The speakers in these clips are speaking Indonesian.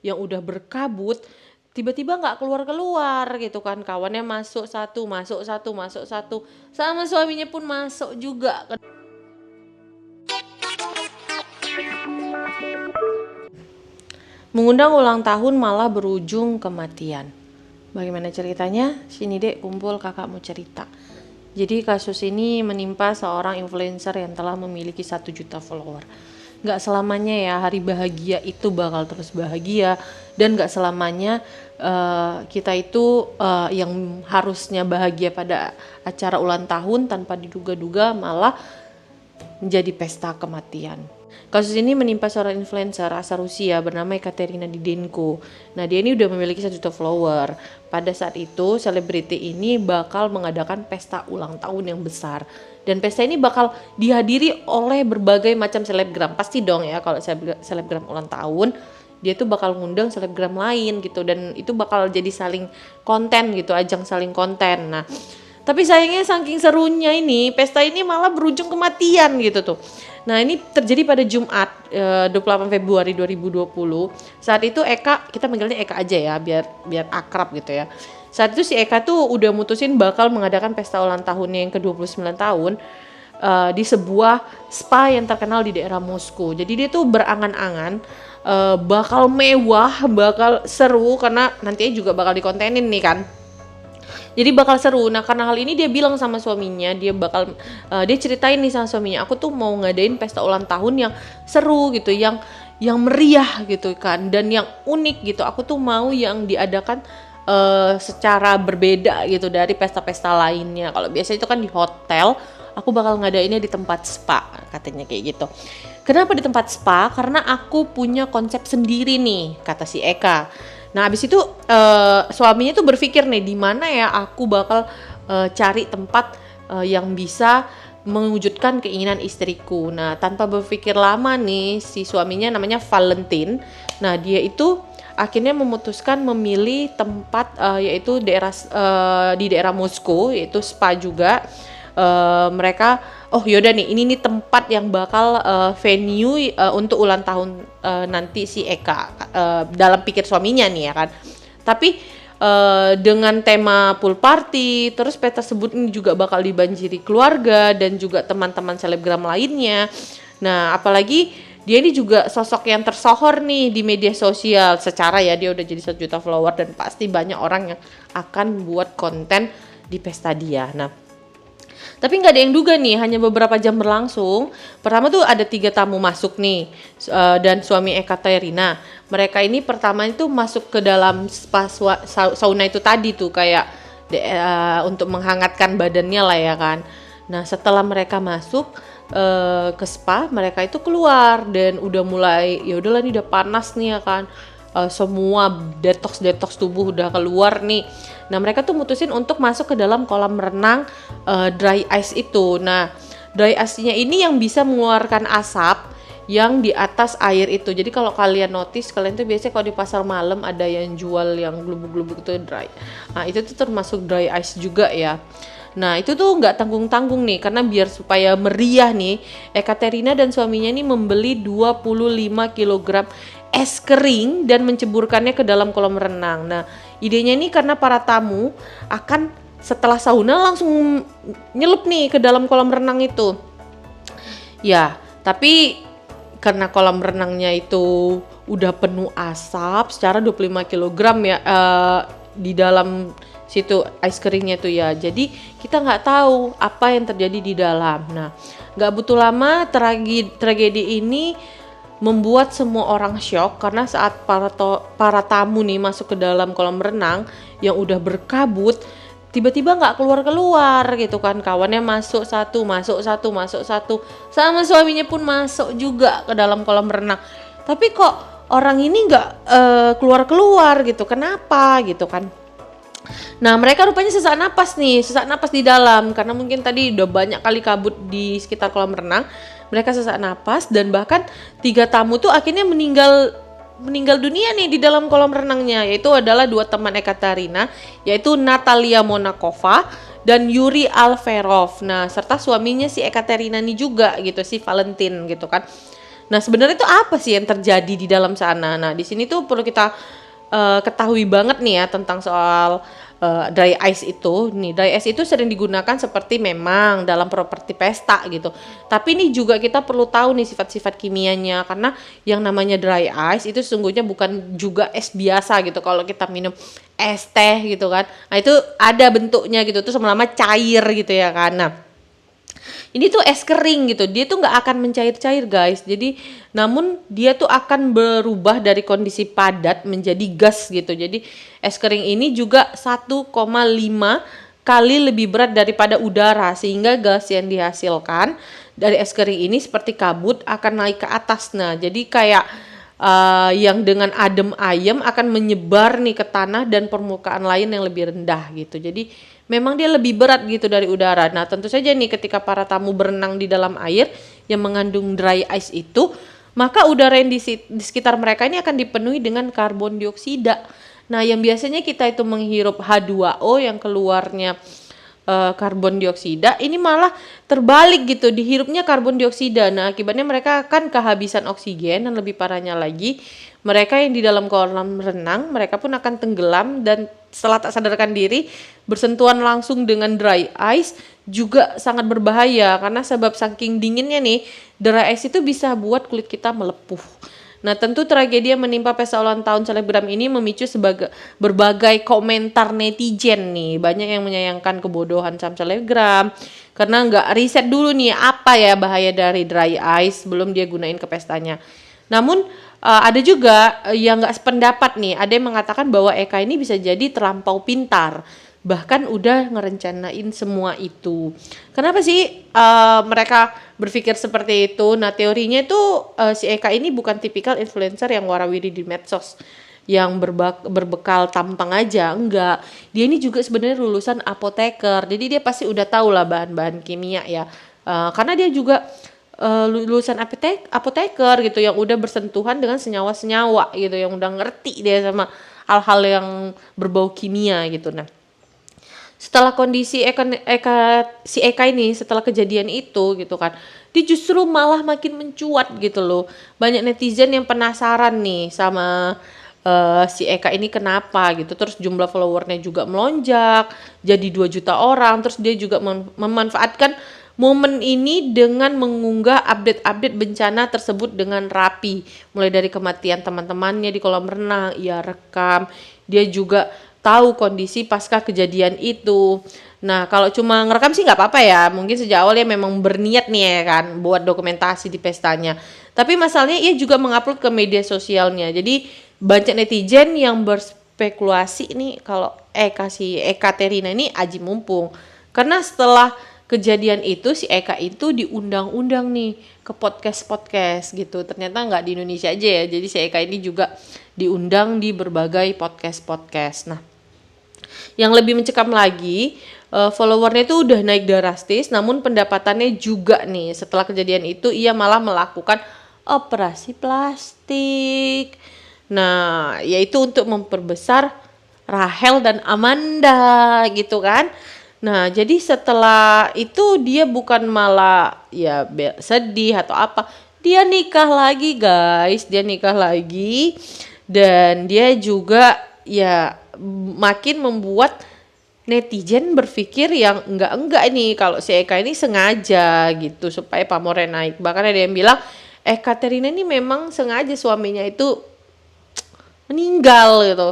yang udah berkabut tiba-tiba nggak keluar-keluar gitu kan, kawannya masuk satu, sama suaminya pun masuk juga. Mengundang ulang tahun malah berujung kematian. Bagaimana ceritanya? Sini dek, kumpul, kakak mau cerita. Jadi kasus ini menimpa seorang influencer yang telah memiliki 1 juta follower. Gak selamanya ya hari bahagia itu bakal terus bahagia, dan gak selamanya kita itu yang harusnya bahagia pada acara ulang tahun tanpa diduga-duga malah menjadi pesta kematian. Kasus ini menimpa seorang influencer asal Rusia bernama Ekaterina Didenko. Nah, dia ini udah memiliki 1 juta follower. Pada saat itu, selebriti ini bakal mengadakan pesta ulang tahun yang besar. Dan pesta ini bakal dihadiri oleh berbagai macam selebgram. Pasti dong ya kalau selebgram ulang tahun, dia tuh bakal ngundang selebgram lain gitu. Dan itu bakal jadi saling konten gitu, ajang saling konten. Nah, tapi sayangnya saking serunya ini, pesta ini malah berujung kematian gitu tuh. Nah, ini terjadi pada Jumat 28 Februari 2020. Saat itu Eka, kita manggilnya Eka aja ya biar akrab gitu ya. Saat itu si Eka tuh udah mutusin bakal mengadakan pesta ulang tahunnya yang ke-29 tahun di sebuah spa yang terkenal di daerah Moskow. Jadi dia tuh berangan-angan bakal mewah, bakal seru karena nantinya juga bakal dikontenin nih kan. Jadi bakal seru. Nah, karena hal ini dia bilang sama suaminya, dia ceritain nih sama suaminya, aku tuh mau ngadain pesta ulang tahun yang seru gitu, yang meriah gitu kan, dan yang unik gitu. Aku tuh mau yang diadakan secara berbeda gitu dari pesta-pesta lainnya. Kalau biasa itu kan di hotel, aku bakal ngadainnya di tempat spa, katanya kayak gitu. Kenapa di tempat spa? Karena aku punya konsep sendiri nih, kata si Eka. Nah, abis itu suaminya tuh berpikir nih, di mana ya aku bakal cari tempat yang bisa mewujudkan keinginan istriku. Nah, tanpa berpikir lama nih, si suaminya namanya Valentin. Nah, dia itu akhirnya memutuskan memilih tempat yaitu di daerah Moskow, yaitu spa juga. Mereka yaudah nih, ini nih tempat yang bakal venue untuk ulang tahun nanti si Eka, dalam pikir suaminya nih ya kan. Tapi dengan tema pool party, terus pesta tersebut ini juga bakal dibanjiri keluarga dan juga teman-teman selebgram lainnya. Nah, apalagi dia ini juga sosok yang tersohor nih di media sosial. Secara ya dia udah jadi 1 juta follower dan pasti banyak orang yang akan buat konten di pesta dia. Nah, tapi nggak ada yang duga nih, hanya beberapa jam berlangsung. Pertama tuh ada 3 tamu masuk nih, dan suami Ekaterina. Mereka ini pertama itu masuk ke dalam spa sauna itu tadi tuh, kayak untuk menghangatkan badannya lah ya kan. Nah, setelah mereka masuk ke spa, mereka itu keluar dan udah mulai, ya udahlah nih udah panas nih ya kan. Semua detox tubuh udah keluar nih. Nah, mereka tuh mutusin untuk masuk ke dalam kolam renang dry ice itu. Nah, dry ice-nya ini yang bisa mengeluarkan asap yang di atas air itu. Jadi kalau kalian notice, kalian tuh biasanya kalau di pasar malam ada yang jual yang glubuk-glubuk itu dry. Nah, itu tuh termasuk dry ice juga ya. Nah, itu tuh nggak tanggung-tanggung nih, karena biar supaya meriah nih, Ekaterina dan suaminya nih membeli 25 kg es kering dan menceburkannya ke dalam kolam renang. Nah, idenya ini karena para tamu akan setelah sauna langsung nyelup nih ke dalam kolam renang itu. Ya, tapi karena kolam renangnya itu udah penuh asap secara 25 kg ya di dalam situ ice keringnya tuh ya. Jadi kita nggak tahu apa yang terjadi di dalam. Nah, nggak butuh lama tragedi ini membuat semua orang syok karena saat para tamu nih masuk ke dalam kolam renang yang udah berkabut, tiba-tiba nggak keluar-keluar gitu kan. Kawannya masuk satu, sama suaminya pun masuk juga ke dalam kolam renang. Tapi kok orang ini nggak keluar-keluar gitu, kenapa gitu kan. Nah, mereka rupanya sesak napas di dalam karena mungkin tadi udah banyak kali kabut di sekitar kolam renang. Mereka sesak napas dan bahkan 3 tamu tuh akhirnya meninggal dunia nih di dalam kolam renangnya, yaitu adalah 2 teman Ekaterina, yaitu Natalia Monakova dan Yuri Alferov. Nah, serta suaminya si Ekaterina nih juga gitu, si Valentin gitu kan. Nah, sebenarnya itu apa sih yang terjadi di dalam sana? Nah, di sini tuh perlu kita ketahui banget nih ya tentang soal dry ice itu. Nih, dry ice itu sering digunakan seperti memang dalam properti pesta gitu. Tapi ini juga kita perlu tahu nih sifat-sifat kimianya, karena yang namanya dry ice itu sesungguhnya bukan juga es biasa gitu. Kalau kita minum es teh gitu kan, nah itu ada bentuknya gitu, terus lama-lama cair gitu ya kan. Nah, ini tuh es kering gitu, dia tuh nggak akan mencair-cair guys. Jadi namun dia tuh akan berubah dari kondisi padat menjadi gas gitu. Jadi es kering ini juga 1,5 kali lebih berat daripada udara, sehingga gas yang dihasilkan dari es kering ini seperti kabut akan naik ke atas. Nah, jadi kayak yang dengan adem ayem akan menyebar nih ke tanah dan permukaan lain yang lebih rendah gitu. Jadi memang dia lebih berat gitu dari udara. Nah, tentu saja nih ketika para tamu berenang di dalam air yang mengandung dry ice itu, maka udara yang di sekitar mereka ini akan dipenuhi dengan karbon dioksida. Nah, yang biasanya kita itu menghirup H2O yang keluarnya karbon dioksida, ini malah terbalik gitu, dihirupnya karbon dioksida. Nah, akibatnya mereka akan kehabisan oksigen, dan lebih parahnya lagi, mereka yang di dalam kolam renang, mereka pun akan tenggelam, dan setelah tak sadarkan diri bersentuhan langsung dengan dry ice juga sangat berbahaya, karena sebab saking dinginnya nih, dry ice itu bisa buat kulit kita melepuh. Nah, tentu tragedi yang menimpa pesta ulang tahun selebgram ini memicu berbagai komentar netizen nih. Banyak yang menyayangkan kebodohan sang selebgram karena nggak riset dulu nih apa ya bahaya dari dry ice sebelum dia gunain ke pestanya. Namun ada juga yang nggak sependapat nih. Ada yang mengatakan bahwa Eka ini bisa jadi terlampau pintar, bahkan udah ngerencanain semua itu. Kenapa sih mereka berpikir seperti itu? Nah, teorinya itu si Eka ini bukan tipikal influencer yang warawiri di medsos yang berbekal tampang aja, enggak. Dia ini juga sebenarnya lulusan apoteker, jadi dia pasti udah tahu lah bahan-bahan kimia ya. Karena dia juga lulusan apoteker gitu, yang udah bersentuhan dengan senyawa-senyawa gitu, yang udah ngerti dia sama hal-hal yang berbau kimia gitu. Nah, setelah kondisi si Eka ini setelah kejadian itu gitu kan, dia justru malah makin mencuat gitu loh. Banyak netizen yang penasaran nih sama si Eka ini kenapa gitu. Terus jumlah followernya juga melonjak jadi 2 juta orang. Terus dia juga memanfaatkan momen ini dengan mengunggah update-update bencana tersebut dengan rapi. Mulai dari kematian teman-temannya di kolam renang, ia rekam. Dia juga tahu kondisi pasca kejadian itu. Nah, kalau cuma ngerekam sih nggak apa-apa ya. Mungkin sejak awal ya memang berniat nih ya kan buat dokumentasi di pestanya. Tapi masalahnya ia juga mengupload ke media sosialnya. Jadi banyak netizen yang berspekulasi nih kalau si Eka Terina ini aji mumpung. Karena setelah kejadian itu si Eka itu diundang-undang nih ke podcast gitu. Ternyata nggak di Indonesia aja ya. Jadi si Eka ini juga diundang di berbagai podcast. Nah, yang lebih mencekam lagi, followernya itu udah naik drastis, namun pendapatannya juga nih setelah kejadian itu ia malah melakukan operasi plastik. Nah, yaitu untuk memperbesar Rahel dan Amanda gitu kan. Nah, jadi setelah itu dia bukan malah ya sedih atau apa. Dia nikah lagi guys, dia nikah lagi. Dan dia juga ya makin membuat netizen berpikir yang enggak ini kalau si Eka ini sengaja gitu supaya pamornya naik. Bahkan ada yang bilang Katerina ini memang sengaja suaminya itu meninggal gitu.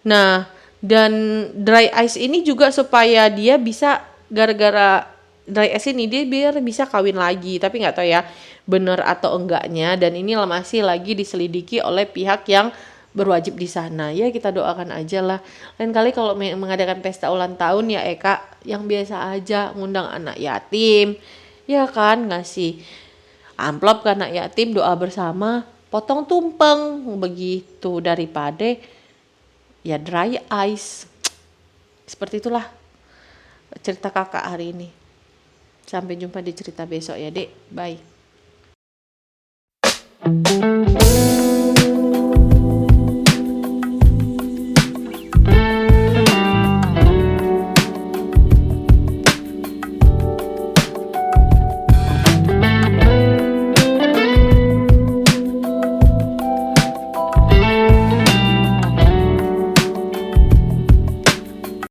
Nah, dan dry ice ini juga supaya dia bisa gara-gara dry ice ini dia biar bisa kawin lagi, tapi nggak tahu ya benar atau enggaknya, dan ini masih lagi diselidiki oleh pihak yang berwajib di sana. Ya kita doakan aja lah. Lain kali kalau mengadakan pesta ulang tahun ya Eka yang biasa aja, ngundang anak yatim, ya kan, ngasih amplop ke anak yatim, doa bersama, potong tumpeng begitu, daripada ya dry ice. Seperti itulah cerita kakak hari ini. Sampai jumpa di cerita besok ya Dek. Bye.